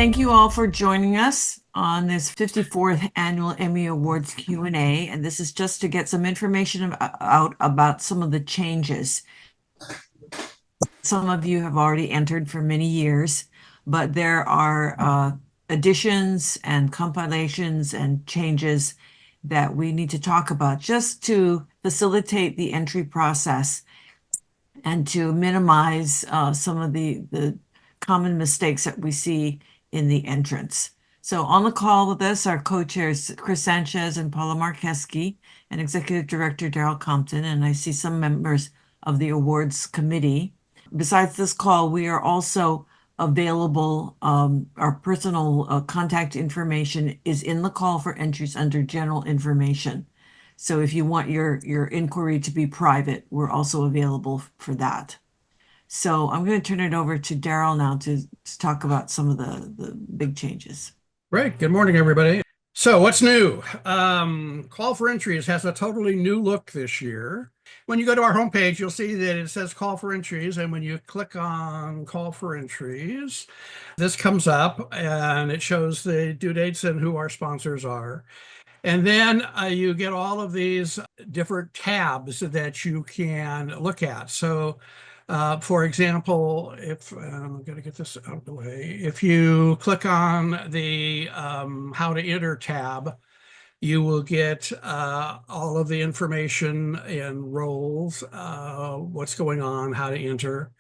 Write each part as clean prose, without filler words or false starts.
Thank you all for joining us on this 54th Annual Emmy Awards Q&A. And this is just to get some information out about some of the changes. Some of you have already entered for many years, but there are additions and compilations and changes that we need to talk about just to facilitate the entry process and to minimize some of the common mistakes that we see in the entrance. So on the call with us are co-chairs Chris Sanchez and Paula Marqueski and Executive Director Daryl Compton, and I see some members of the awards committee. Besides this call, we are also available. Our personal contact information is in the call for entries under general information. So if you want your inquiry to be private, we're also available for that. So I'm going to turn it over to Daryl now to talk about some of the big changes. Great. Good morning, everybody. So what's new? Call for entries has a totally new look this year. When you go to our homepage, you'll see that it says call for entries. And when you click on call for entries, this comes up and it shows the due dates and who our sponsors are. And then you get all of these different tabs that you can look at. So for example, if I'm going to get this out of the way, if you click on the how to enter tab, you will get all of the information in roles, what's going on, how to enter.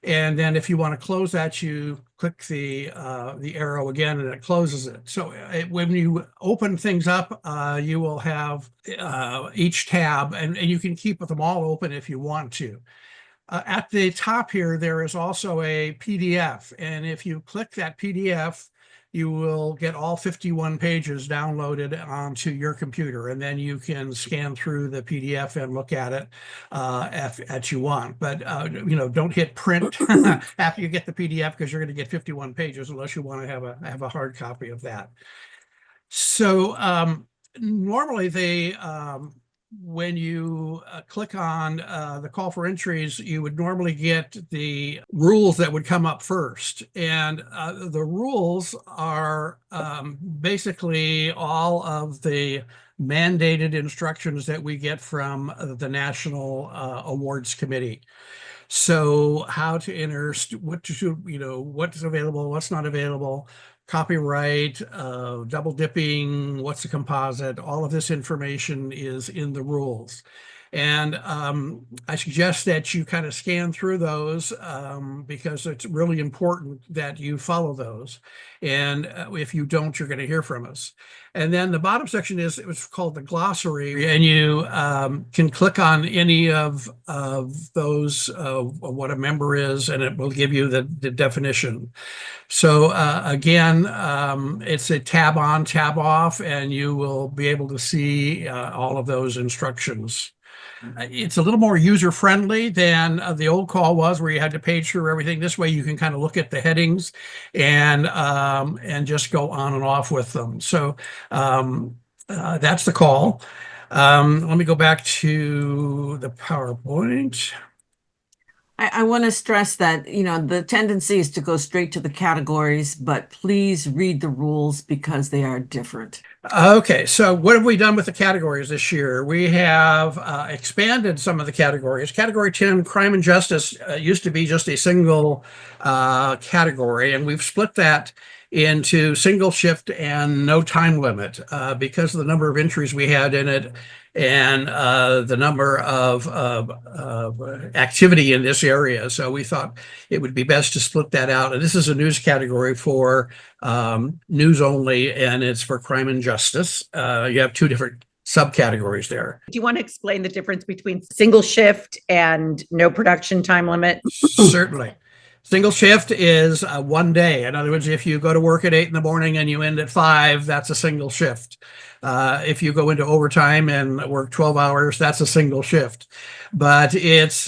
And then if you want to close that, you click the arrow again and it closes it. So when you open things up, you will have each tab and you can keep them all open if you want to. At the top here, there is also a PDF. And if you click that PDF, you will get all 51 pages downloaded onto your computer. And then you can scan through the PDF and look at it as you want. But, don't hit print after you get the PDF because you're going to get 51 pages unless you want to have a hard copy of that. So normally when you click on the call for entries, you would normally get the rules that would come up first. And the rules are basically all of the mandated instructions that we get from the National Awards Committee. So how to enter, what to shoot, what's available, what's not available, copyright, double dipping, what's a composite, all of this information is in the rules. And I suggest that you kind of scan through those because it's really important that you follow those. And if you don't, you're going to hear from us. And then the bottom section it's called the glossary, and you can click on any of those, what a member is, and it will give you the definition. So again, it's a tab on, tab off, and you will be able to see all of those instructions. It's a little more user-friendly than the old call was, where you had to page through everything. This way, you can kind of look at the headings and just go on and off with them. So that's the call. Let me go back to the PowerPoint. I want to stress that, the tendency is to go straight to the categories, but please read the rules because they are different. Okay, so what have we done with the categories this year? We have expanded some of the categories. Category 10, crime and justice, used to be just a single category, and we've split that into single shift and no time limit because of the number of entries we had in it and the number of activity in this area. So we thought it would be best to split that out. And this is a news category for news only, and it's for crime and justice. You have two different subcategories there. Do you want to explain the difference between single shift and no production time limit? Certainly. Single shift is 1 day. In other words, if you go to work at 8 in the morning and you end at 5, that's a single shift. If you go into overtime and work 12 hours, that's a single shift. But it's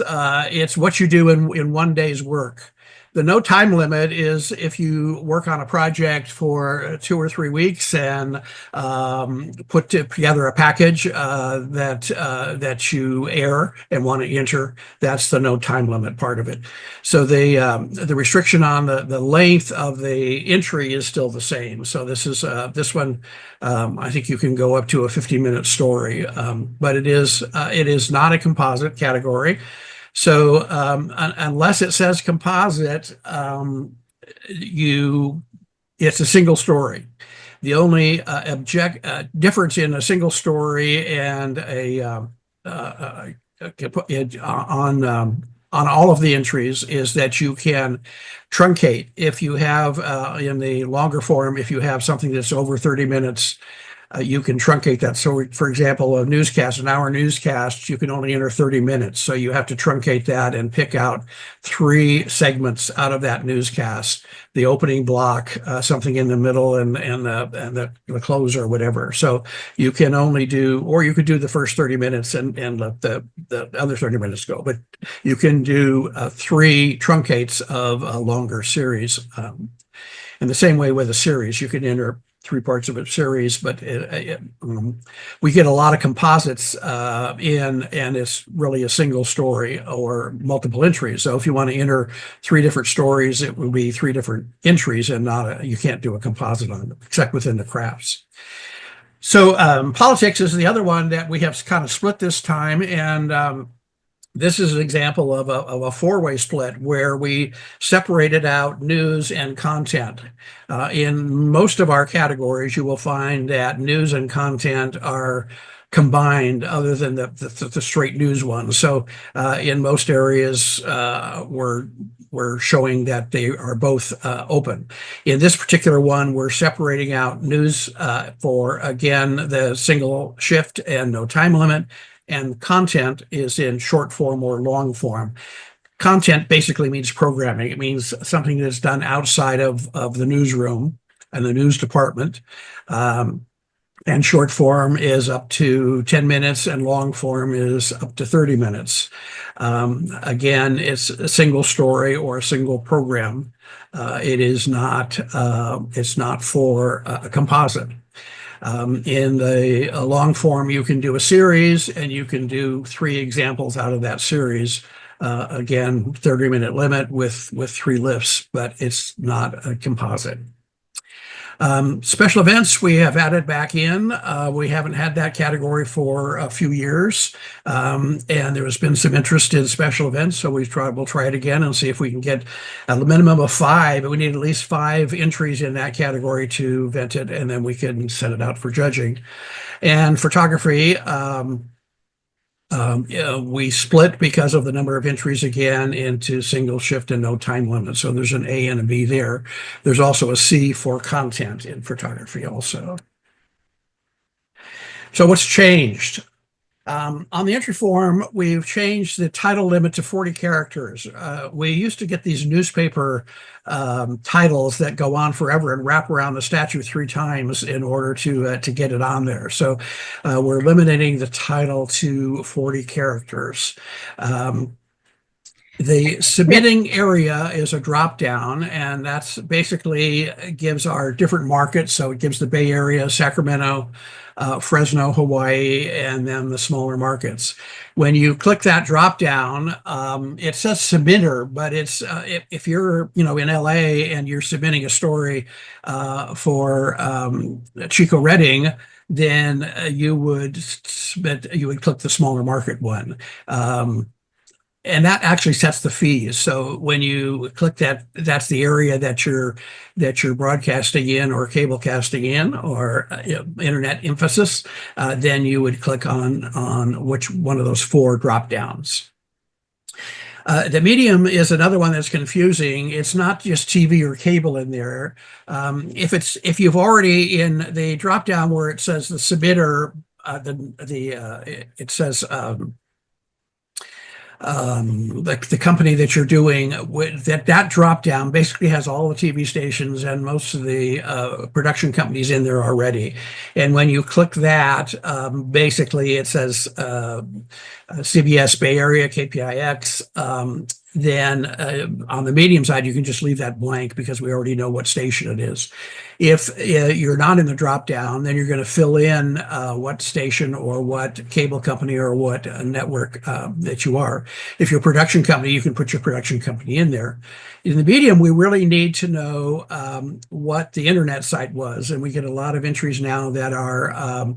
what you do in 1 day's work. The no time limit is if you work on a project for 2 or 3 weeks and put together a package that you air and want to enter. That's the no time limit part of it. So the restriction on the length of the entry is still the same. So this one. I think you can go up to a 50-minute story, but it is not a composite category. So unless it says composite, it's a single story. The only difference in a single story and on all of the entries is that you can truncate. If you have in the longer form, if you have something that's over 30 minutes, you can truncate that. So, for example, a newscast, an hour newscast, you can only enter 30 minutes. So you have to truncate that and pick out 3 segments out of that newscast: the opening block, something in the middle, and the close or whatever. So you can only do, or you could do the first 30 minutes and let the other 30 minutes go. But you can do 3 truncates of a longer series. In the same way with a series, you can enter 3 parts of a series, but we get a lot of composites and it's really a single story or multiple entries. So if you want to enter 3 different stories, it would be 3 different entries, and you can't do a composite on them, except within the crafts. So politics is the other one that we have kind of split this time, and this is an example of a 4-way split where we separated out news and content. In most of our categories, you will find that news and content are combined, other than the straight news ones. So in most areas, we're showing that they are both open. In this particular one, we're separating out news for, again, the single shift and no time limit, and content is in short form or long form. Content basically means programming. It means something that's done outside of the newsroom and the news department. And short form is up to 10 minutes and long form is up to 30 minutes. Again, it's a single story or a single program. It's not for a composite. In the long form, you can do a series and you can do 3 examples out of that series. Again, 30-minute limit with 3 lifts, but it's not a composite. Special events we have added back in. We haven't had that category for a few years, and there has been some interest in special events, so we'll try it again and see if we can get a minimum of 5, but we need at least 5 entries in that category to vent it, and then we can send it out for judging. And photography, we split because of the number of entries again into single shift and no time limit. So there's an A and a B there. There's also a C for content in photography also. So what's changed? On the entry form, we've changed the title limit to 40 characters. We used to get these newspaper titles that go on forever and wrap around the statue 3 times in order to get it on there. So we're limiting the title to 40 characters. The submitting area is a drop down, and that's basically gives our different markets. So it gives the Bay Area, Sacramento, Fresno, Hawaii, and then the smaller markets. When you click that drop down, it says submitter, but it's if you're in LA and you're submitting a story for Chico Redding, then you would click the smaller market one. And that actually sets the fees. So when you click that, that's the area that you're broadcasting in or cable casting in or internet emphasis. Then you would click on which one of those 4 drop downs. The medium is another one that's confusing. It's not just TV or cable in there. If you've already in the drop down where it says the submitter, it says the company that you're doing, that drop down basically has all the TV stations and most of the production companies in there already. And when you click that, basically it says CBS Bay Area, KPIX, then on the medium side, you can just leave that blank because we already know what station it is. If you're not in the drop down, then you're going to fill in what station or what cable company or what network that you are. If you're a production company, you can put your production company in there. In the medium, we really need to know what the internet site was, and we get a lot of entries now that are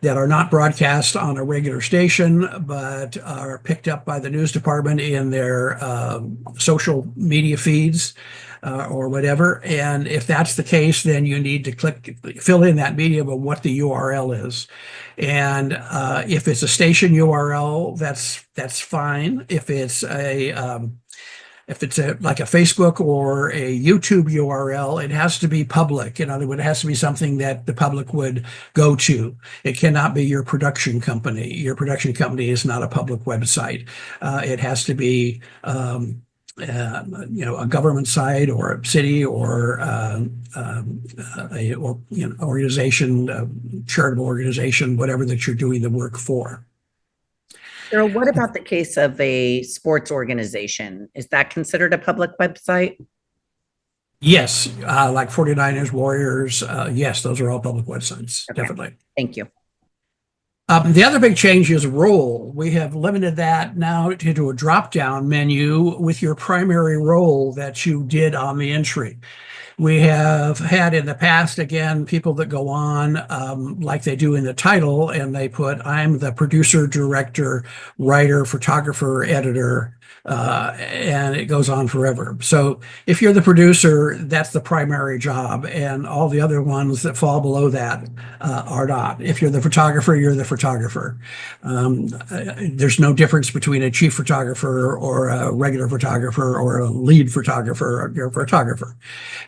not broadcast on a regular station, but are picked up by the news department in their social media feeds or whatever. And if that's the case, then you need to fill in that medium of what the URL is. And if it's a station URL, that's fine. If it's like a Facebook or a YouTube URL, it has to be public. In other words, it has to be something that the public would go to. It cannot be your production company. Your production company is not a public website. It has to be, a government site or a city or organization, charitable organization, whatever that you're doing the work for. Cheryl, what about the case of a sports organization? Is that considered a public website? Yes, like 49ers, Warriors. Yes, those are all public websites, Okay. definitely. Thank you. The other big change is role. We have limited that now to a drop-down menu with your primary role that you did on the entry. We have had in the past, again, people that go on like they do in the title, and they put, I'm the producer, director, writer, photographer, editor, and it goes on forever. So if you're the producer, that's the primary job, and all the other ones that fall below that are not. If you're the photographer, you're the photographer. There's no difference between a chief photographer or a regular photographer or a lead photographer. You're a photographer.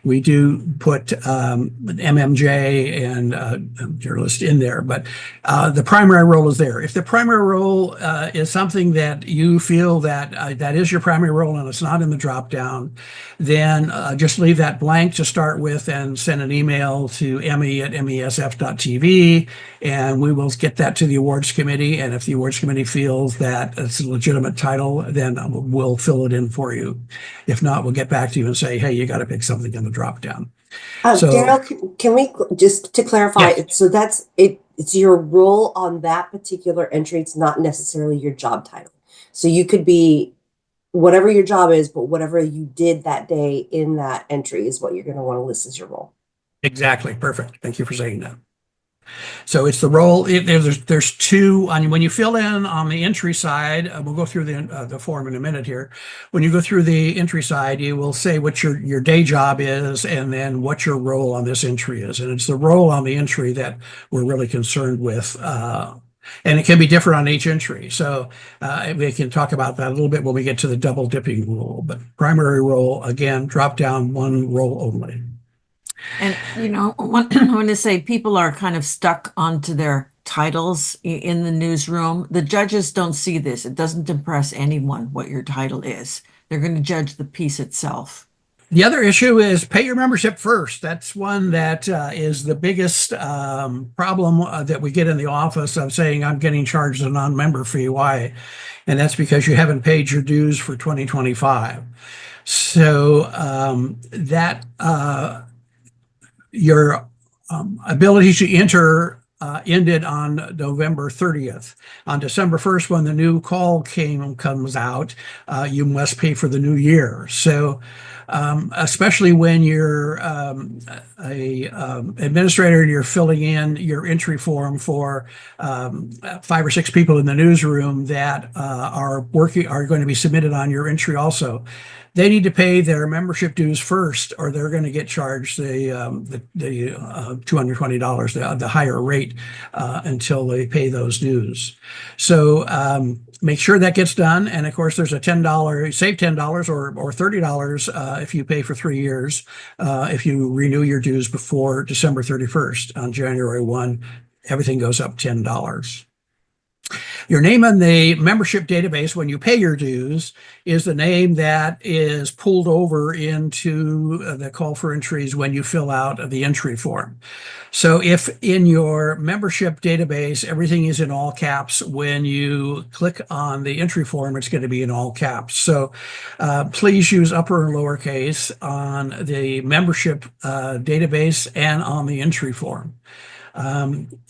We do put MMJ and journalist in there, but the primary role is there. If the primary role is something that you feel that that is your primary role and it's not in the drop down, then just leave that blank to start with and send an email to emmy@mesf.tv, and we will get that to the awards committee. And if the awards committee feels that it's a legitimate title, then we'll fill it in for you. If not, we'll get back to you and say, hey, you got to pick something in the drop down. Daryl, can we just to clarify? Yes. So that's it. It's your role on that particular entry. It's not necessarily your job title. So you could be whatever your job is, but whatever you did that day in that entry is what you're going to want to list as your role. Exactly. Perfect. Thank you for saying that. So it's the role. There's two. When you fill in on the entry side, we'll go through the form in a minute here. When you go through the entry side, you will say what your day job is, and then what your role on this entry is. And it's the role on the entry that we're really concerned with. And it can be different on each entry. So we can talk about that a little bit when we get to the double dipping rule. But primary role, again, drop down one role only. And, I want to say people are kind of stuck onto their titles in the newsroom. The judges don't see this. It doesn't impress anyone what your title is. They're going to judge the piece itself. The other issue is pay your membership first. That's one that is the biggest problem that we get in the office of saying, I'm getting charged a non-member fee. Why? And that's because you haven't paid your dues for 2025. So that your ability to enter ended on November 30th. On December 1st, when the new call comes out, you must pay for the new year. So especially when you're a administrator and you're filling in your entry form for 5 or 6 people in the newsroom that are going to be submitted on your entry also. They need to pay their membership dues first, or they're going to get charged the $220, the higher rate, until they pay those dues. So make sure that gets done. And of course, there's a save $10 or $30 if you pay for 3 years if you renew your dues before December 31st. On January 1, everything goes up $10. Your name in the membership database when you pay your dues is the name that is pulled over into the call for entries when you fill out the entry form. So if in your membership database, everything is in all caps, when you click on the entry form, it's going to be in all caps. So please use upper and lowercase on the membership database and on the entry form.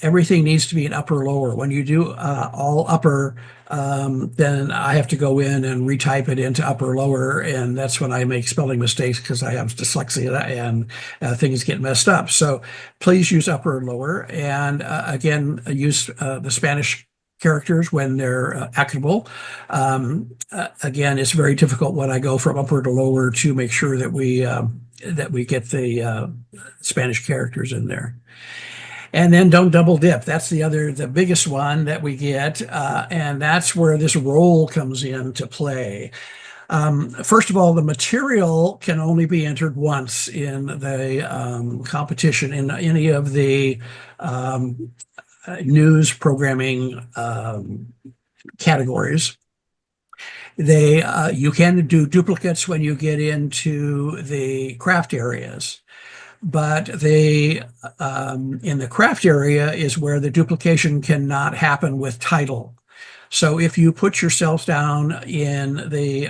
Everything needs to be in upper lower. When you do all upper, then I have to go in and retype it into upper lower, and that's when I make spelling mistakes because I have dyslexia and things get messed up. So please use upper and lower, and again, use the Spanish characters when they're actionable. Again, it's very difficult when I go from upper to lower to make sure that we get the Spanish characters in there. And then don't double dip. That's the biggest one that we get. And that's where this role comes into play. First of all, the material can only be entered once in the competition in any of the news programming categories. You can do duplicates when you get into the craft areas. But in the craft area is where the duplication cannot happen with title. So if you put yourself down in the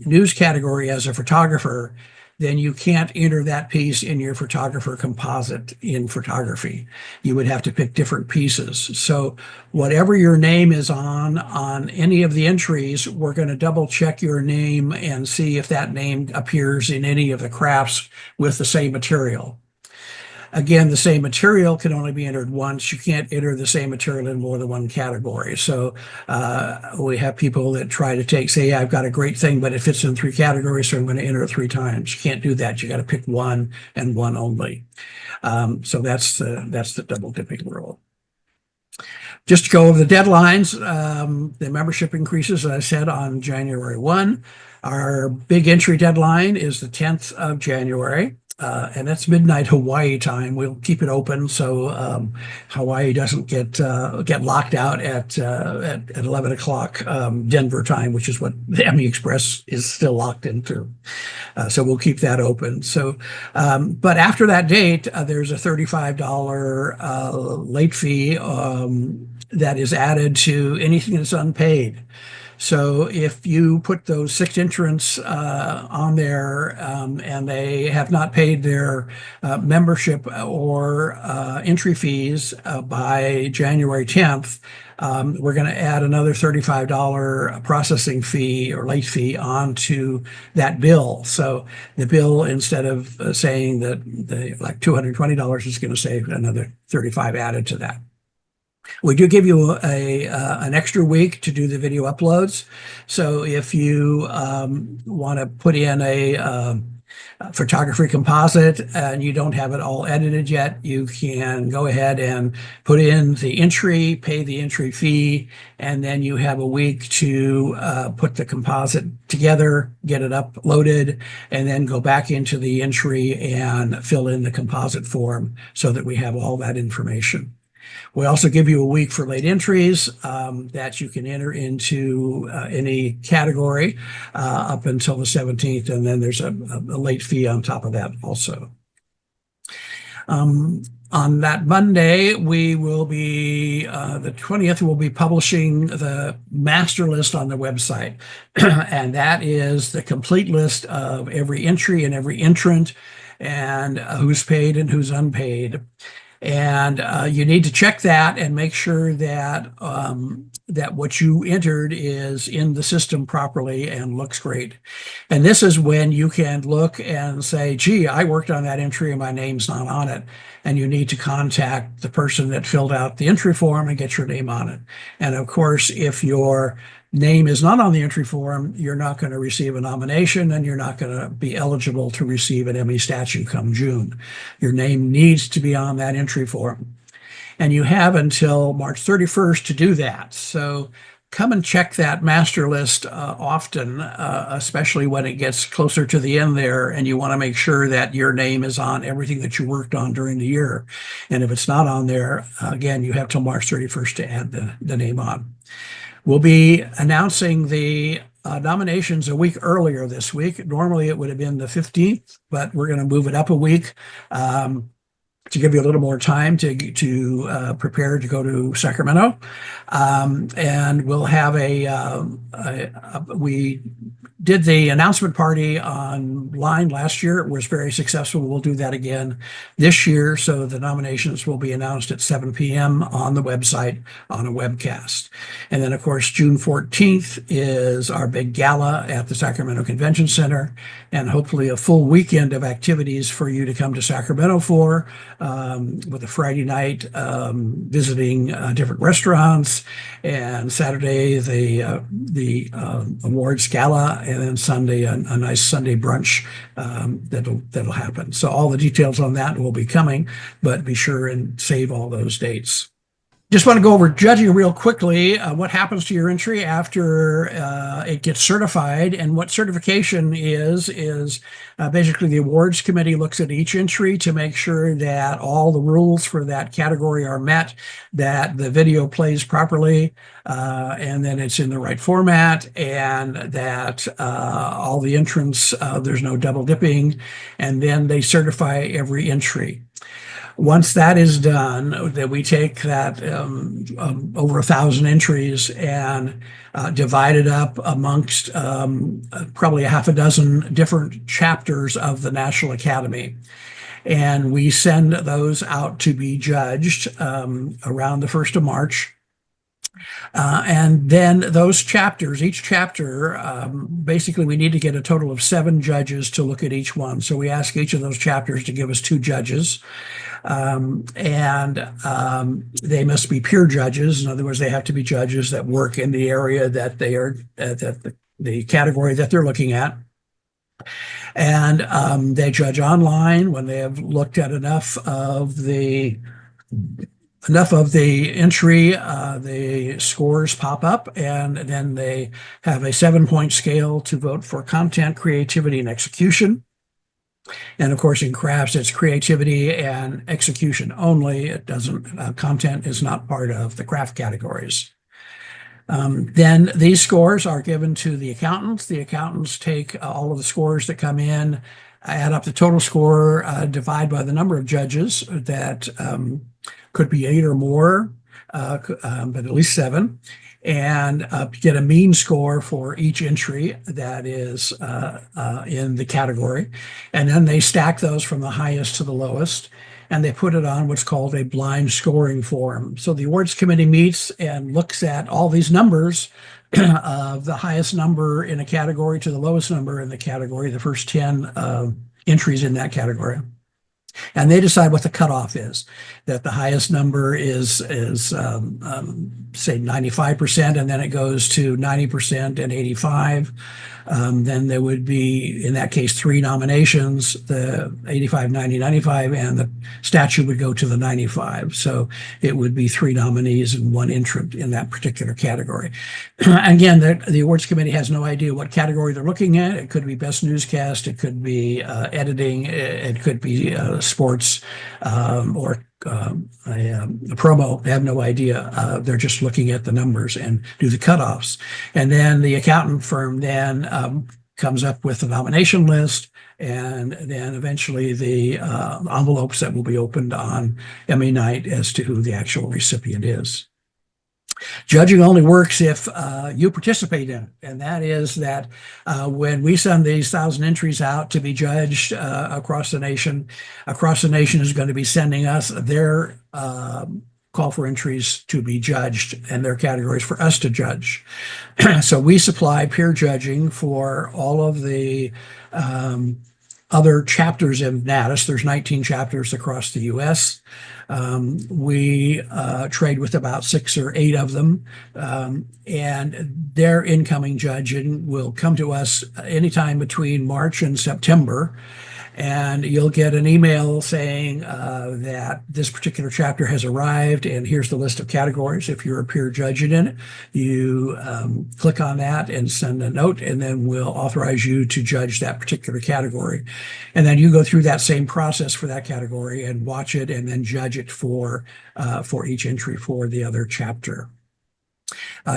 news category as a photographer, then you can't enter that piece in your photographer composite in photography. You would have to pick different pieces. So whatever your name is on any of the entries, we're going to double check your name and see if that name appears in any of the crafts with the same material. Again, the same material can only be entered once. You can't enter the same material in more than one category. So we have people that try to say, I've got a great thing, but it fits in 3 categories, so I'm going to enter it 3 times. You can't do that. You got to pick one and one only. So that's the double dipping rule. Just to go over the deadlines, the membership increases, as I said, on January 1. Our big entry deadline is the 10th of January. And that's midnight Hawaii time. We'll keep it open so Hawaii doesn't get locked out at 11 o'clock Denver time, which is what the Emmy Express is still locked into. So we'll keep that open. So, but after that date, there's a $35 late fee that is added to anything that's unpaid. So if you put those 6 entrants on there and they have not paid their membership or entry fees by January 10th, we're going to add another $35 processing fee or late fee onto that bill. So the bill, instead of saying that like $220, is going to say another $35 added to that. We do give you an extra week to do the video uploads. So if you want to put in a photography composite and you don't have it all edited yet, you can go ahead and put in the entry, pay the entry fee, and then you have a week to put the composite together, get it uploaded, and then go back into the entry and fill in the composite form so that we have all that information. We also give you a week for late entries that you can enter into any category up until the 17th, and then there's a late fee on top of that also. On that Monday, we will be, the 20th, we'll be publishing the master list on the website. And that is the complete list of every entry and every entrant and who's paid and who's unpaid. And you need to check that and make sure that that what you entered is in the system properly and looks great. And this is when you can look and say, gee, I worked on that entry and my name's not on it. And you need to contact the person that filled out the entry form and get your name on it. And of course, if your name is not on the entry form, you're not going to receive a nomination and you're not going to be eligible to receive an Emmy statue come June. Your name needs to be on that entry form. And you have until March 31st to do that. So come and check that master list often, especially when it gets closer to the end there, and you want to make sure that your name is on everything that you worked on during the year. And if it's not on there, again, you have till March 31st to add the name on. We'll be announcing the nominations a week earlier this week. Normally it would have been the 15th, but we're going to move it up a week. To give you a little more time to prepare to go to Sacramento. And we'll have we did the announcement party online last year. It was very successful. We'll do that again this year. So the nominations will be announced at 7 p.m. on the website on a webcast. And then, of course, June 14th is our big gala at the Sacramento Convention Center, and hopefully a full weekend of activities for you to come to Sacramento for, with a Friday night visiting different restaurants, and Saturday the awards gala, and then Sunday a nice Sunday brunch that'll happen. So all the details on that will be coming, but be sure and save all those dates. Just want to go over judging real quickly. What happens to your entry after it gets certified, and what certification is basically the awards committee looks at each entry to make sure that all the rules for that category are met, that the video plays properly, and then it's in the right format, and that all the entrants, there's no double dipping, and then they certify every entry. Once that is done, then we take that over 1,000 entries and divide it up amongst probably a half a dozen different chapters of the National Academy. And we send those out to be judged around the 1st of March. And then those chapters, each chapter, basically we need to get a total of 7 judges to look at each one. So we ask each of those chapters to give us 2 judges. They must be peer judges. In other words, they have to be judges that work in the area that they are, the category that they're looking at. And they judge online when they have looked at enough of the entry, the scores pop up, and then they have a 7-point scale to vote for content, creativity, and execution. And of course, in crafts, it's creativity and execution only. It doesn't, content is not part of the craft categories. Then these scores are given to the accountants. The accountants take all of the scores that come in, add up the total score, divide by the number of judges that could be 8 or more, but at least 7, and get a mean score for each entry that is in the category. And then they stack those from the highest to the lowest, and they put it on what's called a blind scoring form. So the awards committee meets and looks at all these numbers of the highest number in a category to the lowest number in the category, the first 10 entries in that category. And they decide what the cutoff is, that the highest number is say 95%, and then it goes to 90% and 85. Then there would be, in that case, 3 nominations, the 85, 90, 95, and the statue would go to the 95. So it would be 3 nominees and 1 entrant in that particular category. Again, the awards committee has no idea what category they're looking at. It could be best newscast, it could be editing, it could be sports, or a promo. They have no idea. They're just looking at the numbers and do the cutoffs. And then the accountant firm then comes up with the nomination list, and then eventually the envelopes that will be opened on Emmy night as to who the actual recipient is. Judging only works if you participate in it, and that is that when we send these 1,000 entries out to be judged across the nation is going to be sending us their call for entries to be judged and their categories for us to judge. So we supply peer judging for all of the other chapters of NATIS. There's 19 chapters across the U.S. We trade with about 6 or 8 of them, and their incoming judging will come to us anytime between March and September. and you'll get an email saying that this particular chapter has arrived, and here's the list of categories. If you're a peer judging in it, you click on that and send a note, and then we'll authorize you to judge that particular category. And then you go through that same process for that category and watch it, and then judge it for each entry for the other chapter.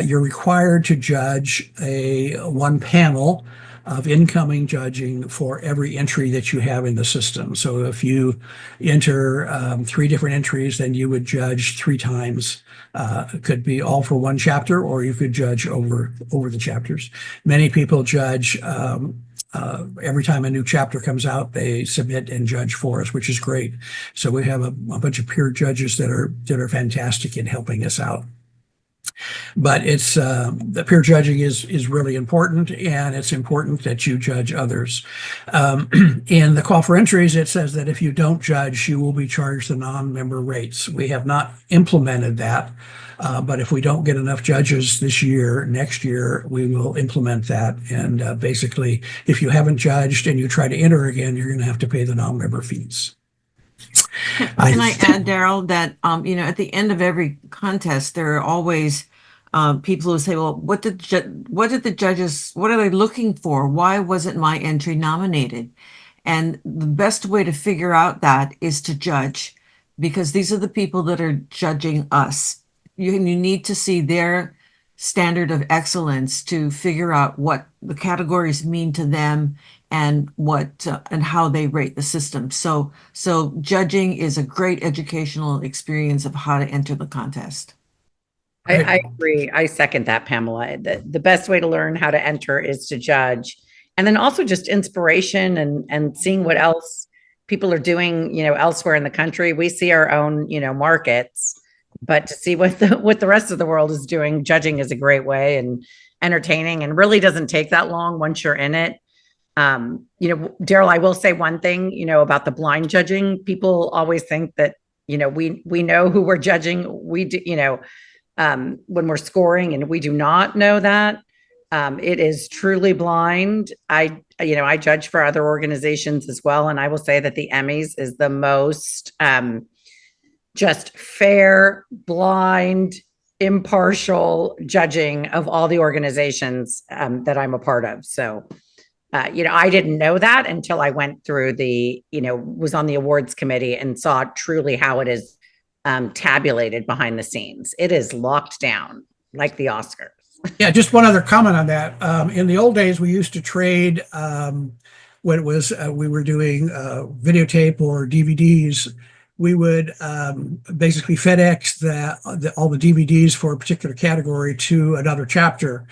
You're required to judge one panel of incoming judging for every entry that you have in the system. So if you enter 3 different entries, then you would judge 3 times. It could be all for one chapter, or you could judge over the chapters. Many people judge every time a new chapter comes out, they submit and judge for us, which is great. So we have a bunch of peer judges that are fantastic in helping us out. But it's the peer judging is really important, and it's important that you judge others. In the call for entries, it says that if you don't judge, you will be charged the non-member rates. We have not implemented that, but if we don't get enough judges this year, next year, we will implement that. And basically, if you haven't judged and you try to enter again, you're going to have to pay the non-member fees. Can I add, Daryl, that at the end of every contest, there are always people who say, "Well, what are the judges? What are they looking for? Why wasn't my entry nominated?" And the best way to figure out that is to judge, because these are the people that are judging us. You need to see their standard of excellence to figure out what the categories mean to them and what and how they rate the system. So judging is a great educational experience of how to enter the contest. I agree. I second that, Pamela. The best way to learn how to enter is to judge. And then also just inspiration and seeing what else people are doing, elsewhere in the country. We see our own, markets, but to see what the rest of the world is doing, judging is a great way and entertaining, and really doesn't take that long once you're in it. Daryl, I will say one thing, about the blind judging. People always think that, we know who we're judging. We do, when we're scoring, and we do not know that. It is truly blind. I judge for other organizations as well. And I will say that the Emmys is the most just fair, blind, impartial judging of all the organizations that I'm a part of. So, I didn't know that until I went through was on the awards committee and saw truly how it is tabulated behind the scenes. It is locked down like the Oscars. Yeah, just one other comment on that. In the old days, we used to trade when it was we were doing videotape or DVDs. We would basically FedEx all the DVDs for a particular category to another chapter.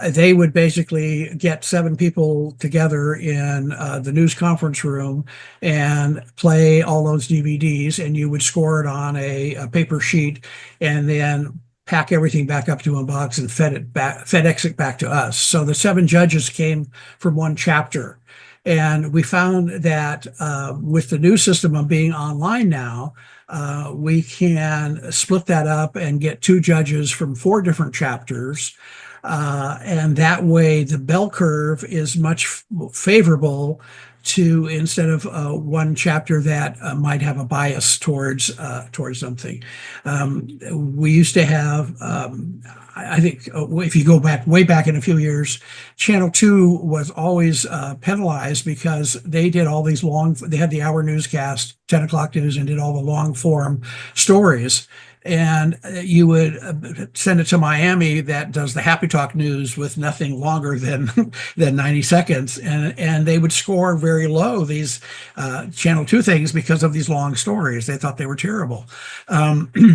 They would basically get 7 people together in the news conference room and play all those DVDs, and you would score it on a paper sheet, and then pack everything back up to a box and FedEx it back to us. So the 7 judges came from one chapter. And we found that with the new system of being online now, we can split that up and get 2 judges from 4 different chapters. And that way the bell curve is much favorable to, instead of one chapter that might have a bias towards something. We used to have, I think, if you go way back in a few years, Channel 2 was always penalized because they did all these they had the hour newscast, 10 o'clock news, and did all the long form stories. And you would send it to Miami, that does the Happy Talk news with nothing longer than 90 seconds. And they would score very low, these Channel 2 things, because of these long stories. They thought they were terrible.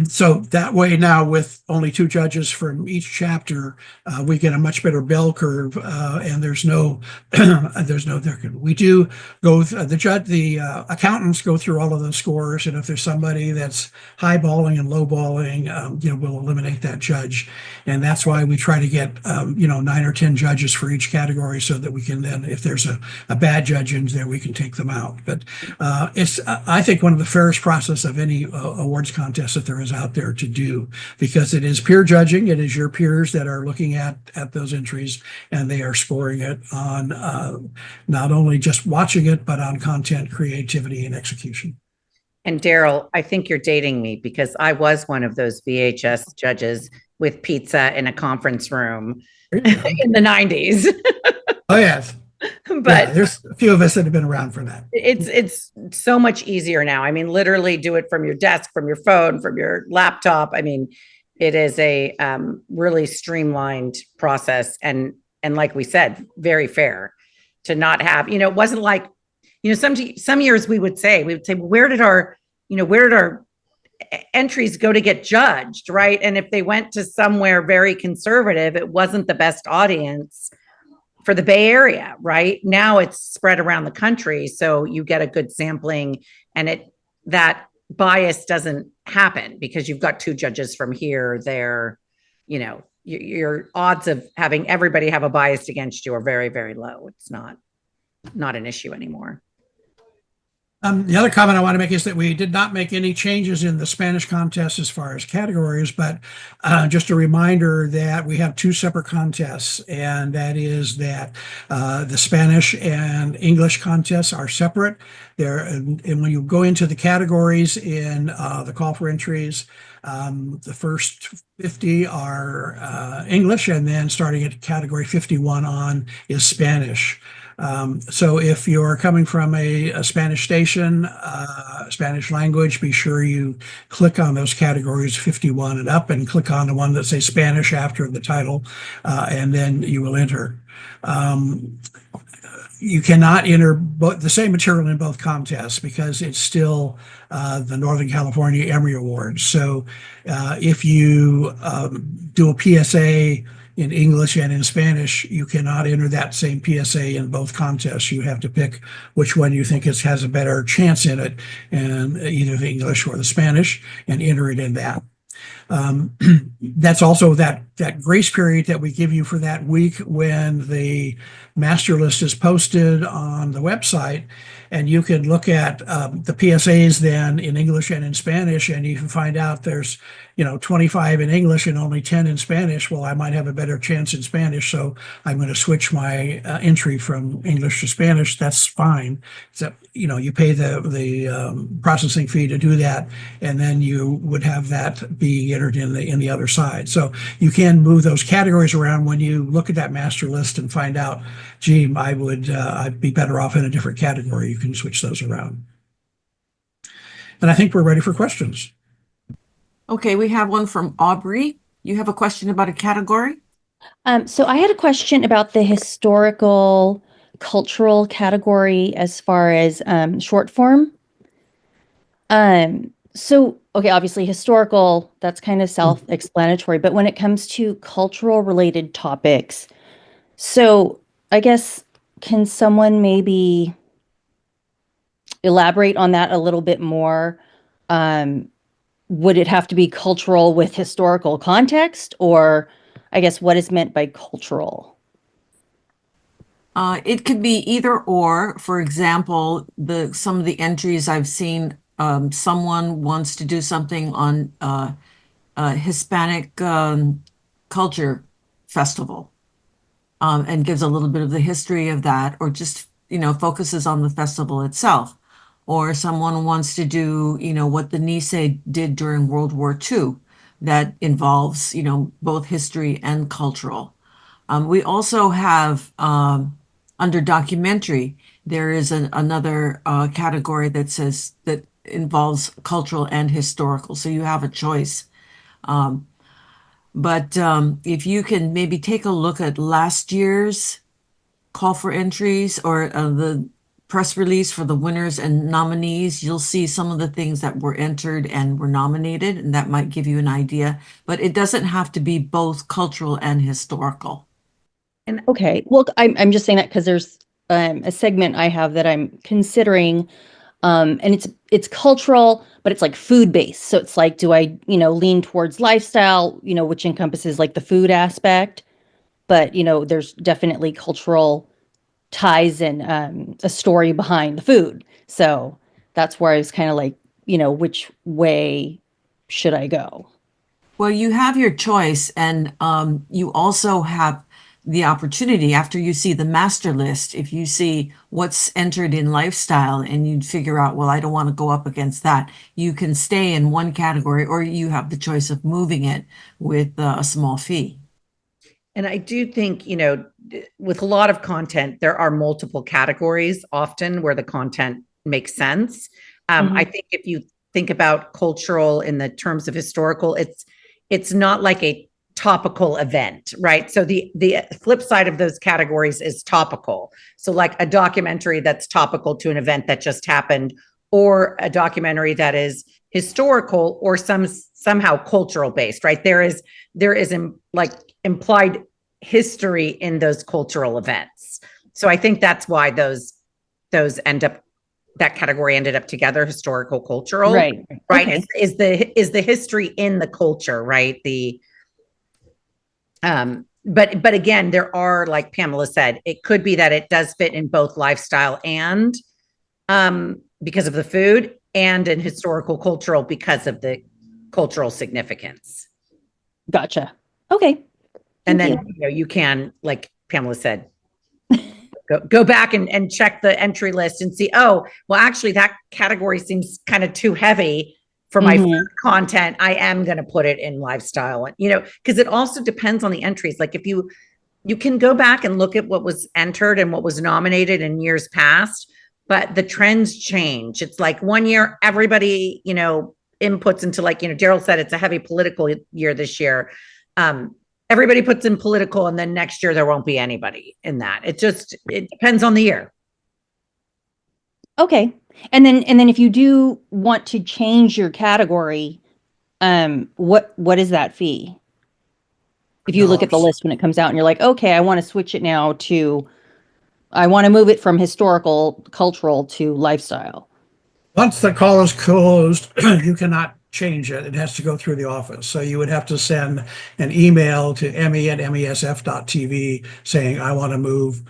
So that way now, with only 2 judges from each chapter, we get a much better bell curve, and there's no we do go, the accountants go through all of those scores. And if there's somebody that's highballing and lowballing, snowballing, will eliminate that judge. And that's why we try to get, 9 or 10 judges for each category so that we can then, if there's a bad judge in there, we can take them out. But it's, I think, one of the fairest process of any awards contest that there is out there to do, because it is peer judging. It is your peers that are looking at those entries, and they are scoring it on not only just watching it, but on content, creativity, and execution. And Daryl, I think you're dating me because I was one of those VHS judges with pizza in a conference room in the 90s. Oh, yes. But there's a few of us that have been around for that. It's so much easier now. I mean, literally do it from your desk, from your phone, from your laptop. I mean, it is a really streamlined process. And like we said, very fair to not have, it wasn't like, some years we would say, where did our entries go to get judged, right? And if they went to somewhere very conservative, it wasn't the best audience for the Bay Area, right? Now it's spread around the country, so you get a good sampling, and that bias doesn't happen because you've got 2 judges from here, there. Your odds of having everybody have a bias against you are very, very low. It's not an issue anymore. The other comment I want to make is that we did not make any changes in the Spanish contest as far as categories, but just a reminder that we have 2 separate contests, and that is that the Spanish and English contests are separate. And when you go into the categories in the call for entries, the first 50 are English, and then starting at category 51 on is Spanish. So if you're coming from a Spanish station, Spanish language, be sure you click on those categories 51 and up, and click on the one that says Spanish after the title, and then you will enter. You cannot enter the same material in both contests because it's still the Northern California Emmy Awards. So if you do a PSA in English and in Spanish, you cannot enter that same PSA in both contests. You have to pick which one you think has a better chance in it, and either the English or the Spanish, and enter it in that. That's also that grace period that we give you for that week when the master list is posted on the website, and you can look at the PSAs then in English and in Spanish, and you can find out there's 25 in English and only 10 in Spanish. Well, I might have a better chance in Spanish, so I'm going to switch my entry from English to Spanish. That's fine. Except you pay the processing fee to do that, and then you would have that being entered in the other side. So you can move those categories around when you look at that master list and find out, gee, I'd be better off in a different category. You can switch those around. And I think we're ready for questions. Okay, we have one from Aubrey. You have a question about a category? So I had a question about the historical cultural category as far as short form. So, okay, obviously historical, that's kind of self-explanatory, but when it comes to cultural related topics, so I guess, can someone maybe elaborate on that a little bit more? Would it have to be cultural with historical context, or I guess what is meant by cultural? It could be either or. For example, some of the entries I've seen, someone wants to do something on Hispanic culture festival, and gives a little bit of the history of that, or just focuses on the festival itself. Or someone wants to do what the Nisei did during World War II, that involves both history and cultural. We also have under documentary, there is another category that involves cultural and historical. So you have a choice. But if you can maybe take a look at last year's call for entries, or the press release for the winners and nominees, you'll see some of the things that were entered and were nominated, and that might give you an idea. But it doesn't have to be both cultural and historical. And okay, well, I'm just saying that because there's a segment I have that I'm considering And it's cultural, but it's like food based. So it's like, do I, lean towards lifestyle, which encompasses like the food aspect, but there's definitely cultural ties and a story behind the food. So that's where I was kind of like, which way should I go? Well, you have your choice, and you also have the opportunity after you see the master list. If you see what's entered in lifestyle and you figure out, well, I don't want to go up against that, you can stay in one category, or you have the choice of moving it with a small fee. And I do think, with a lot of content, there are multiple categories often where the content makes sense. I think if you think about cultural in the terms of historical, it's not like a topical event, right? So the flip side of those categories is topical. So like a documentary that's topical to an event that just happened, or a documentary that is historical or somehow cultural based, right? There is like implied history in those cultural events. So I think that's why those end up, that category ended up together, historical, cultural, Right. right? Okay. Is the history in the culture, right? But again, there are, like Pamela said, it could be that it does fit in both lifestyle and because of the food, and in historical cultural because of the cultural significance. Gotcha. Okay. And Thank then you can, like Pamela said, go back and check the entry list and see, oh, well, actually that category seems kind of too heavy for my food content. I am going to put it in lifestyle, and because it also depends on the entries. Like if you can go back and look at what was entered and what was nominated in years past, but the trends change. It's like one year everybody inputs into, like Daryl said, it's a heavy political year this year. Everybody puts in political, and then next year there won't be anybody in that. It depends on the year. Okay. And then if you do want to change your category, what is that fee? If you look at the Dollars. list when it comes out and you're like, okay, I want to switch it now to, I want to move it from historical, cultural to lifestyle. Once the call is closed, you cannot change it. It has to go through the office. So you would have to send an email to Emmy@mesf.tv saying, I want to move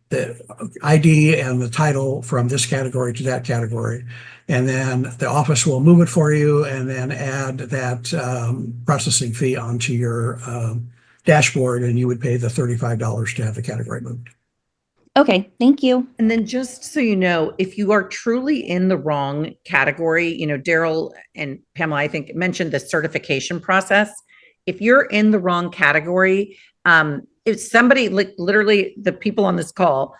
the ID and the title from this category to that category. And then the office will move it for you and then add that processing fee onto your dashboard, and you would pay the $35 to have the category moved. Okay, thank you. And then just so you know, if you are truly in the wrong category, Daryl and Pamela, I think, mentioned the certification process. If you're in the wrong category, if somebody, like literally the people on this call,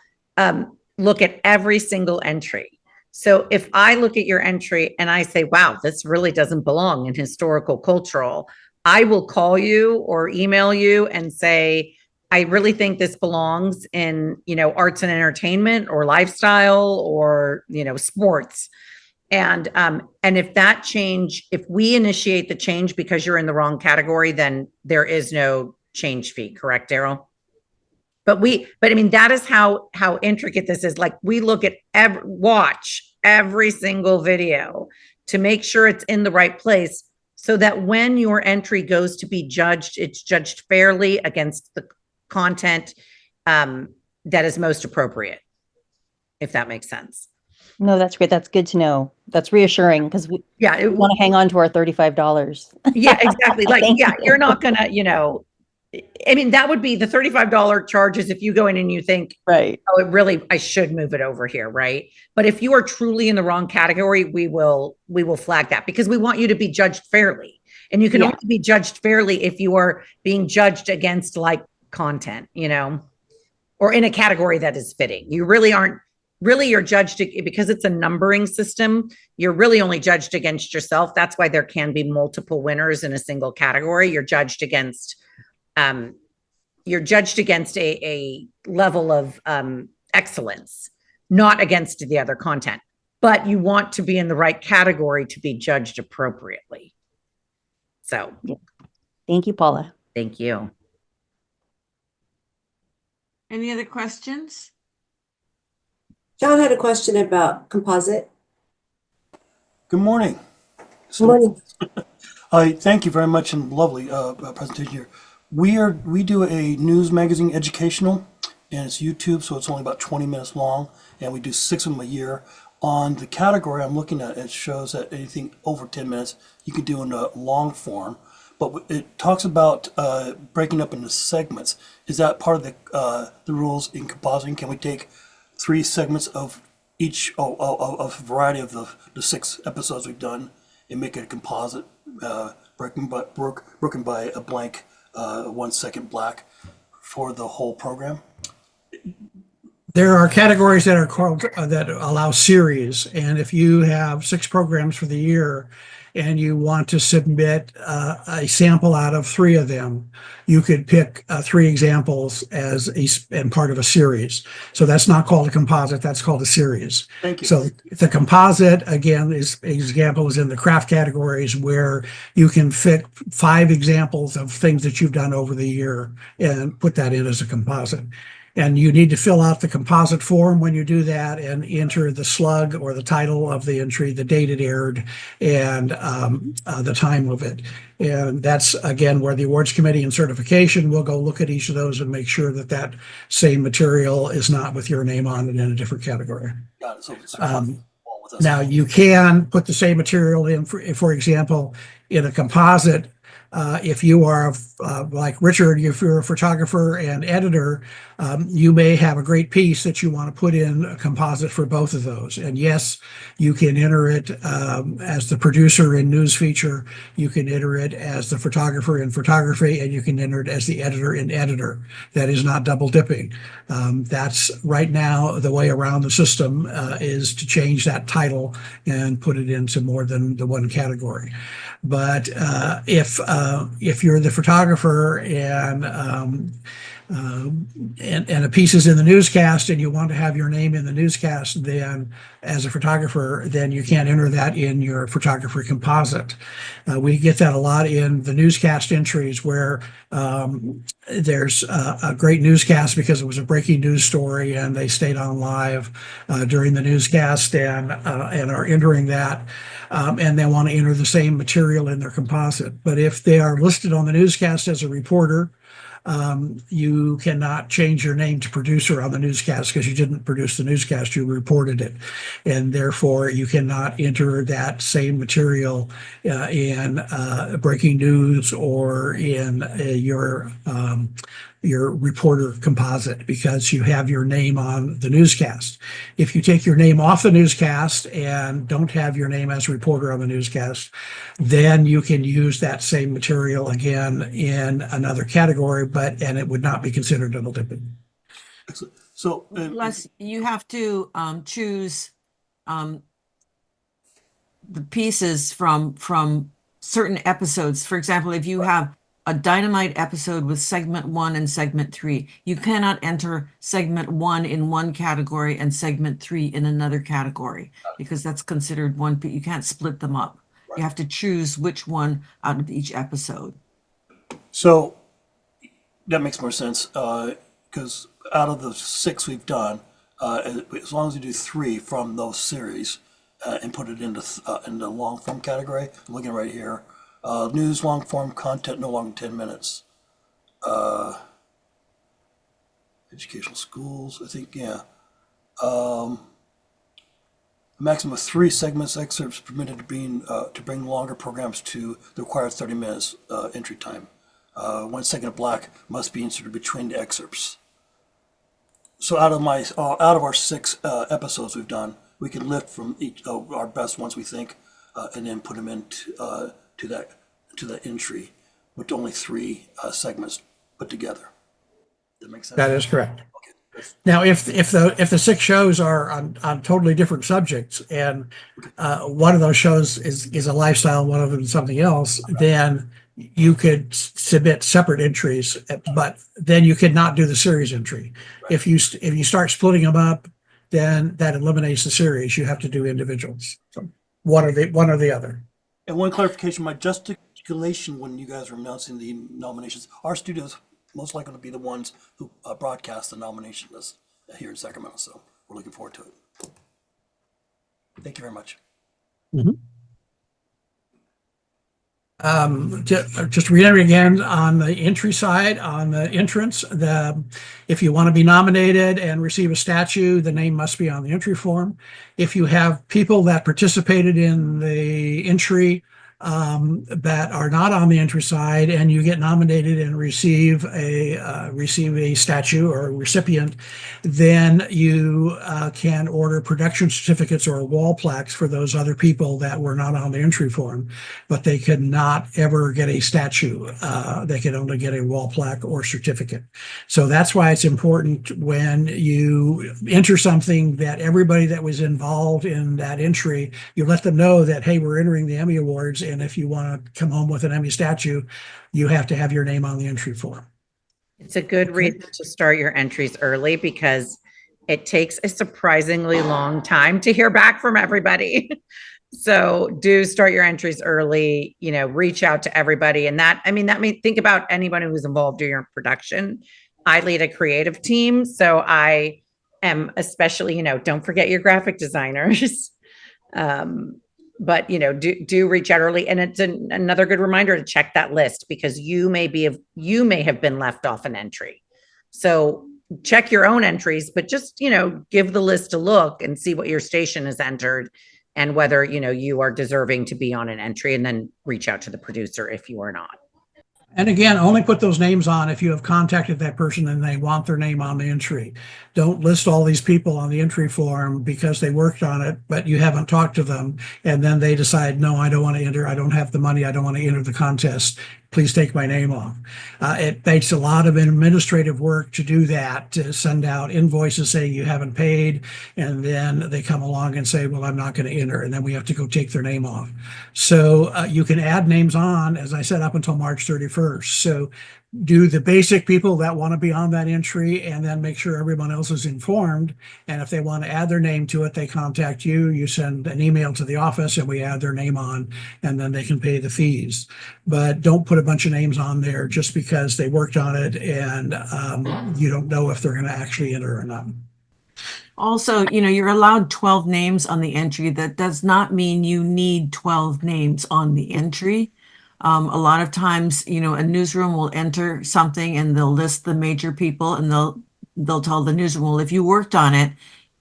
look at every single entry. So if I look at your entry and I say, wow, this really doesn't belong in historical cultural, I will call you or email you and say, I really think this belongs in, arts and entertainment or lifestyle or, sports. And if we initiate the change because you're in the wrong category, then there is no change fee. Correct, Daryl? But I mean, that is how intricate this is. Like we look at watch every single video to make sure it's in the right place, so that when your entry goes to be judged, it's judged fairly against the content that is most appropriate, if that makes sense. No, that's great. That's good to know. That's reassuring because we want to hang on to our $35. Yeah, exactly. Like, Thank you. you're not gonna, I mean, that would be the $35 charges if you go in and you think, Right. oh, I should move it over here, right? But if you are truly in the wrong category, we will flag that, because we want you to be judged fairly. And you can only be judged fairly if you are being judged against like content, or in a category that is fitting. You really aren't, you're judged because it's a numbering system. You're really only judged against yourself. That's why there can be multiple winners in a single category. You're judged against a level of excellence, not against the other content. But you want to be in the right category to be judged appropriately. So, Thank you, Paula. thank you. Any other questions? John had a question about composite. Good morning. Good morning. Thank you very much and lovely presentation here. We do a news magazine educational, and it's YouTube, so it's only about 20 minutes long, and we do 6 of them a year. On the category I'm looking at, it shows that anything over 10 minutes you can do in a long form, but it talks about breaking up into segments. Is that part of the rules in compositing? Can we take 3 segments of each of a variety of the 6 episodes we've done and make it a composite, broken by a blank 1 second black for the whole program? There are categories that are called that allow series, and if you have 6 programs for the year and you want to submit a sample out of 3 of them, you could pick 3 examples as and part of a series. So that's not called a composite, that's called a series. Thank you. So the composite, again, is examples in the craft categories where you can fit 5 examples of things that you've done over the year and put that in as a composite. And you need to fill out the composite form when you do that and enter the slug or the title of the entry, the date it aired, and the time of it. And that's, again, where the awards committee and certification will go look at each of those and make sure that that same material is not with your name on it in a different category. Got it. So it's with us. Now, you can put the same material in, for example, in a composite. If you are like Richard, if you're a photographer and editor, you may have a great piece that you want to put in a composite for both of those. And yes, you can enter it as the producer in news feature. You can enter it as the photographer in photography, and you can enter it as the editor in editor. That is not double dipping. That's right now the way around the system is to change that title and put it into more than the one category. But if you're the photographer and a piece is in the newscast and you want to have your name in the newscast, then as a photographer, then you can't enter that in your photographer composite. We get that a lot in the newscast entries where there's a great newscast because it was a breaking news story and they stayed on live during the newscast and are entering that. And they want to enter the same material in their composite. But if they are listed on the newscast as a reporter, you cannot change your name to producer on the newscast because you didn't produce the newscast, you reported it. And therefore, you cannot enter that same material in breaking news or in your reporter composite because you have your name on the newscast. If you take your name off the newscast and don't have your name as reporter on the newscast, then you can use that same material again in another category, and it would not be considered double dipping. Excellent. So, Plus, you have to choose the pieces from certain episodes. For example, if you have a Dynamite episode with segment 1 and segment 3, you cannot enter segment 1 in one category and segment 3 in another category because that's considered one. You can't split them up. You have to choose which one out of each episode. so that makes more sense because out of the 6 we've done, as long as you do 3 from those series and put it into the long form category, I'm looking right here. News, long form content, no longer 10 minutes. Educational schools, I think, yeah. A maximum of 3 segments, excerpts permitted to bring longer programs to the required 30 minutes entry time. 1 second of black must be inserted between the excerpts. So out of our 6 episodes we've done, we can lift from each of our best ones we think, and then put them into to that entry with only 3 segments put together. That makes sense. That is correct. Okay. Now, if the 6 shows are on totally different subjects, and one of those shows is a lifestyle, one of them is something else, then you could submit separate entries, but then you could not do the series entry. Right. If you start splitting them up, then that eliminates the series. You have to do individuals. So one or the other. And one clarification, my gesticulation when you guys were announcing the nominations, our studios most likely to be the ones who broadcast the nomination list here in Sacramento. So we're looking forward to it. Thank you very much. Just reiterating again on the entry side, on the entrance, if you want to be nominated and receive a statue, the name must be on the entry form. If you have people that participated in the entry that are not on the entry side, and you get nominated and receive a statue or a recipient, then you can order production certificates or wall plaques for those other people that were not on the entry form, but they could not ever get a statue. They could only get a wall plaque or certificate. So that's why it's important when you enter something that everybody that was involved in that entry, you let them know that, hey, we're entering the Emmy Awards, and if you want to come home with an Emmy statue, you have to have your name on the entry form. It's a good reason to start your entries early because it takes a surprisingly long time to hear back from everybody. So do start your entries early, reach out to everybody. And that means think about anyone who's involved in your production. I lead a creative team. So I am especially, don't forget your graphic designers. But do reach out early, and it's another good reminder to check that list because you may have been left off an entry. So check your own entries, but just give the list a look and see what your station has entered and whether you are deserving to be on an entry, and then reach out to the producer if you are not. And again, only put those names on if you have contacted that person and they want their name on the entry. Don't list all these people on the entry form because they worked on it, but you haven't talked to them. And then they decide, no, I don't want to enter. I don't have the money. I don't want to enter the contest. Please take my name off. It takes a lot of administrative work to do that, to send out invoices saying you haven't paid. And then they come along and say, well, I'm not going to enter. And then we have to go take their name off. So you can add names on, as I said, up until March 31st. So do the basic people that want to be on that entry and then make sure everyone else is informed. And if they want to add their name to it, they contact you. You send an email to the office and we add their name on, and then they can pay the fees. But don't put a bunch of names on there just because they worked on it and you don't know if they're going to actually enter or not. Also, you're allowed 12 names on the entry. That does not mean you need 12 names on the entry. A lot of times, a newsroom will enter something and they'll list the major people, and they'll tell the newsroom, well, if you worked on it,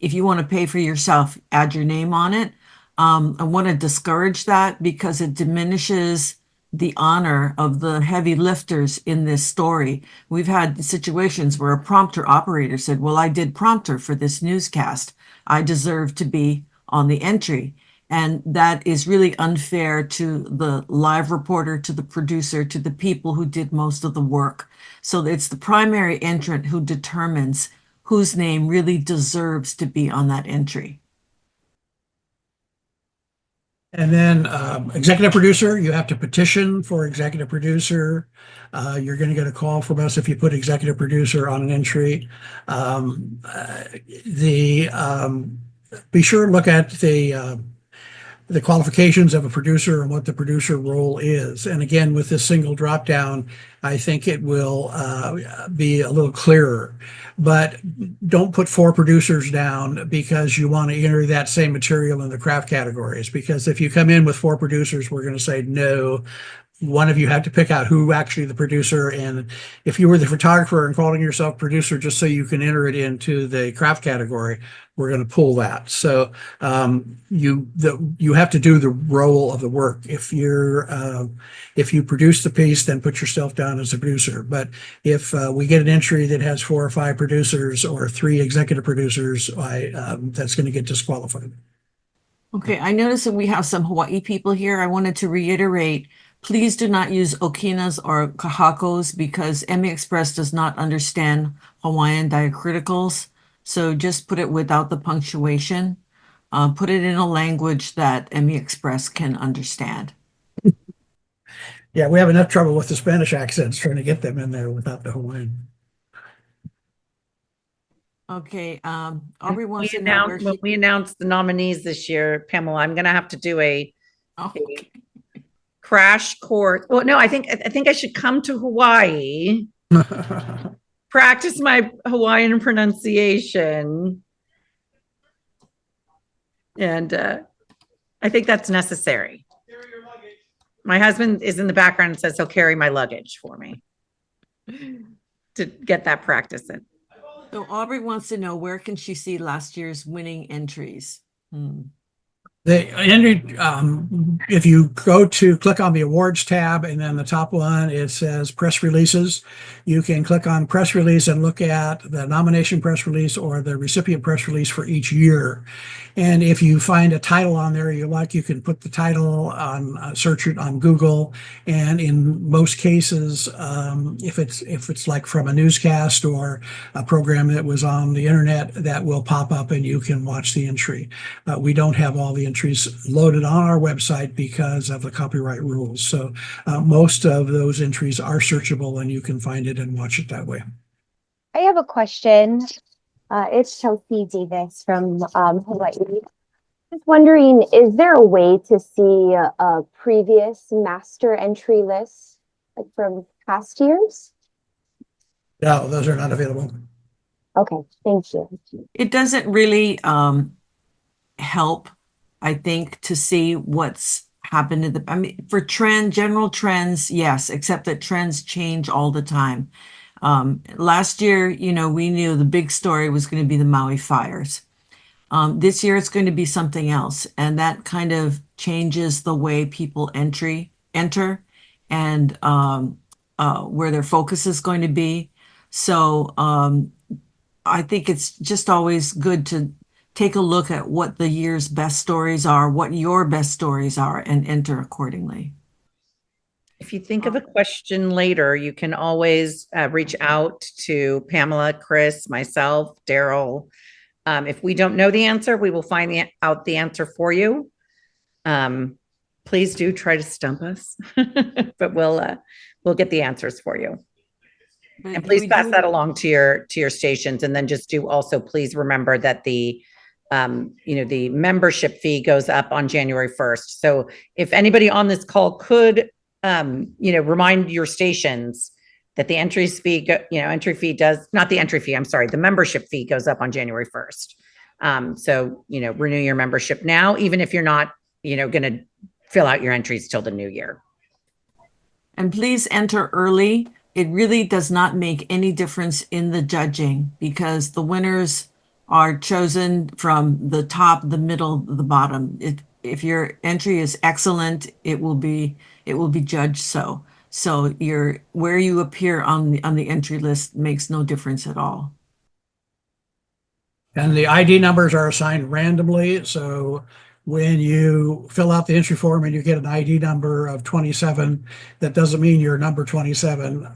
if you want to pay for yourself, add your name on it. I want to discourage that because it diminishes the honor of the heavy lifters in this story. We've had situations where a prompter operator said, well, I did prompter for this newscast. I deserve to be on the entry. And that is really unfair to the live reporter, to the producer, to the people who did most of the work. So it's the primary entrant who determines whose name really deserves to be on that entry. And then executive producer, you have to petition for executive producer. You're going to get a call from us if you put executive producer on an entry. Be sure to look at the qualifications of a producer and what the producer role is. And again, with this single drop down, I think it will be a little clearer. But don't put 4 producers down because you want to enter that same material in the craft categories. Because if you come in with 4 producers, we're going to say no. One of you have to pick out who actually the producer, and if you were the photographer and calling yourself producer just so you can enter it into the craft category, we're going to pull that. So you have to do the role of the work. If you produce the piece, then put yourself down as a producer. But if we get an entry that has 4 or 5 producers or 3 executive producers, that's going to get disqualified. Okay, I noticed that we have some Hawaii people here. I wanted to reiterate, please do not use okinas or kahakos because Emmy Express does not understand Hawaiian diacriticals. So just put it without the punctuation. Put it in a language that Emmy Express can understand. Yeah, we have enough trouble with the Spanish accents trying to get them in there without the Hawaiian. Okay, Aubrey wants to When know where she... we announced the nominees this year, Pamela, I'm going to have to do a Okay. crash course. Well, no, I think I should come to Hawaii, practice my Hawaiian pronunciation, and I think that's necessary. My husband is in the background and says he'll carry my luggage for me to get that practice in. So Aubrey wants to know, where can she see last year's winning entries? If you go to click on the awards tab and then the top one, it says press releases. You can click on press release and look at the nomination press release or the recipient press release for each year. And if you find a title on there you like, you can put the title on, search it on Google. And in most cases, if it's like from a newscast or a program that was on the internet, that will pop up and you can watch the entry. We don't have all the entries loaded on our website because of the copyright rules. So most of those entries are searchable and you can find it and watch it that way. I have a question. It's Chelsea Davis from Hawaii. Just wondering, is there a way to see a previous master entry list, like from past years? No, those are not available. Okay, thank you. It doesn't really help, I think, to see what's happened in the, I mean, for general trends, yes, except that trends change all the time. Last year, we knew the big story was going to be the Maui fires. This year it's going to be something else, and that kind of changes the way people enter and where their focus is going to be. So I think it's just always good to take a look at what the year's best stories are, what your best stories are, and enter accordingly. If you think of a question later, you can always reach out to Pamela, Chris, myself, Daryl. If we don't know the answer, we will find out the answer for you. Please do try to stump us, but we'll get the answers for you. But And please pass that along to your stations. And then just do also please remember that the membership fee goes up on January 1st. So if anybody on this call could remind your stations that the entry fee does, not the entry fee, I'm sorry, the membership fee goes up on January 1st. So, renew your membership now, even if you're not, going to fill out your entries till the new year. And please enter early. It really does not make any difference in the judging because the winners are chosen from the top, the middle, the bottom. If your entry is excellent, it will be judged so. So where you appear on the entry list makes no difference at all. And the ID numbers are assigned randomly. So when you fill out the entry form and you get an ID number of 27, that doesn't mean you're number 27.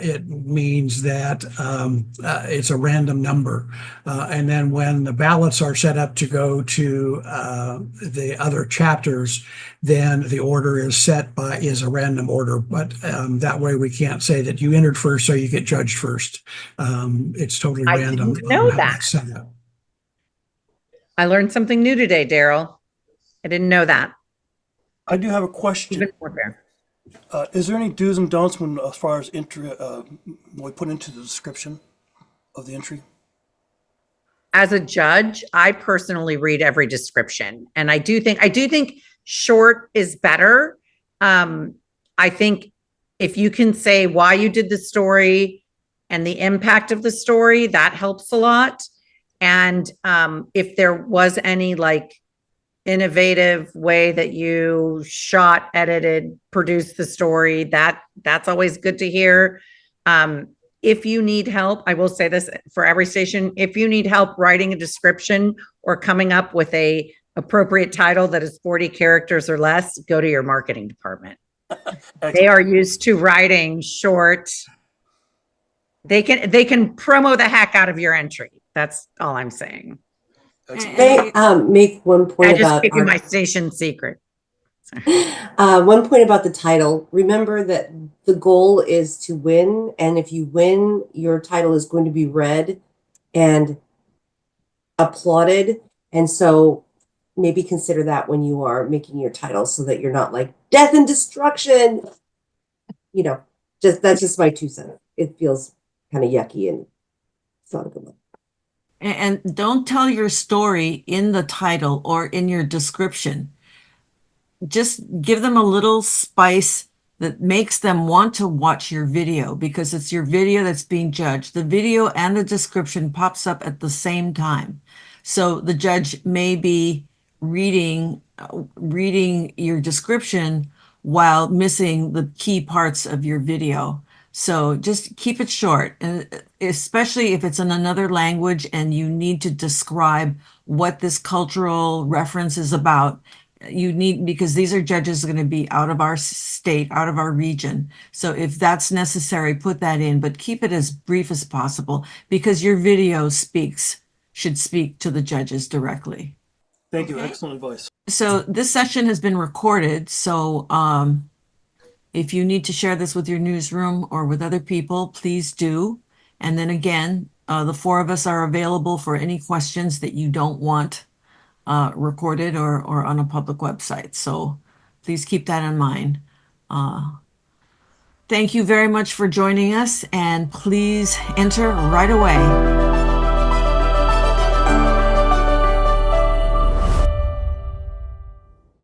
It means that it's a random number. And then when the ballots are set up to go to the other chapters, then the order is set is a random order. But that way we can't say that you entered first, so you get judged first. It's totally random. I didn't know that. Set up. I learned something new today, Daryl. I didn't know that. I do have a question. Even more fair. Is there any do's and don'ts as far as entry, we put into the description of the entry? As a judge, I personally read every description, and I do think short is better. I think if you can say why you did the story and the impact of the story, that helps a lot. And if there was any innovative way that you shot, edited, produced the story, that's always good to hear. If you need help, I will say this for every station, if you need help writing a description or coming up with a appropriate title that is 40 characters or less, go to your marketing department. They are used to writing short. They can promo the heck out of your entry. That's all I'm saying. May make one point I just about give you my station secret. one point about the title. Remember that the goal is to win, and if you win, your title is going to be read and applauded. And so maybe consider that when you are making your title, so that you're not like death and destruction. That's just my 2 cents. It feels kind of yucky and it's not a good look. And don't tell your story in the title or in your description. just give them a little spice that makes them want to watch your video, because it's your video that's being judged. The video and the description pops up at the same time. So the judge may be reading your description while missing the key parts of your video. So just keep it short, and especially if it's in another language and you need to describe what this cultural reference is about. You need, because these are judges going to be out of our state, out of our region. So if that's necessary, put that in, but keep it as brief as possible, because your video should speak to the judges directly. Thank you. Okay. Excellent advice. So this session has been recorded. So if you need to share this with your newsroom or with other people, please do. And then again, the four of us are available for any questions that you don't want recorded or on a public website. So please keep that in mind. Thank you very much for joining us, and please enter right away.